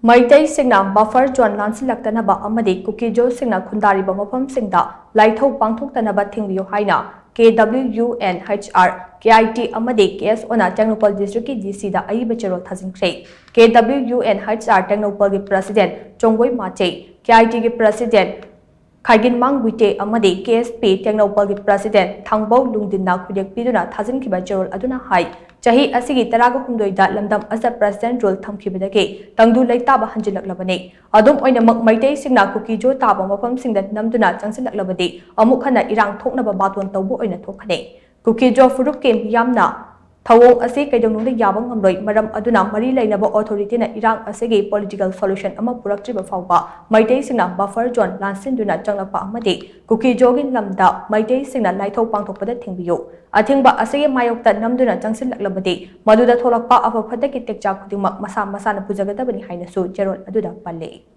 Meitei Shing buffer zone LANSHILLAKTANABA Amadi Kuki Singna KHUNDARIBA MAPHAM Singda Laithou PANGTHOKTANABA Thingbiyu HAINA KWUNHR KIT Amadi KS Ona TENGNOUPAL District DC da AYEEBA CHEROL THAJINKHRE KWUNHR TENGNOUPAL President Chongwei Mate KIT President Khaigin Amadi KSP TENGNOUPAL President Thangbau Lungdinna Kudek Piduna THAJINKHRE CHEROL Aduna Hai Chahi Asigi Taraga Humdoida Lamdam as a President Rule Thamkibadake Tangdu Laitaba Hanjilaklabane Adum Oinamak Meitei Shing Kuki Taba Mapam Sing that Namduna Chansilaklabade Amukana Irang Toknaba Batwan Tobo in a Tokane Kuki Jo Furup came Yamna Tawong Ase Kadong the Yabang Amroy Madam Aduna Mari Lainaba Authority na Irang Asege political solution Ama Puraktriba Fauba Meitei Shing buffer John Lansinduna Janapa Amade Kuki Jogin Lamda Meitei Shing Laithou Pangthokpada Thingbiyu Athingba Asege Mayokta Namduna Jansilaklabade Maduda Tholakpa of a Pataki Tekja Kudimak Masana Pujagadabani HAINA Su CHEROL Aduda Pale.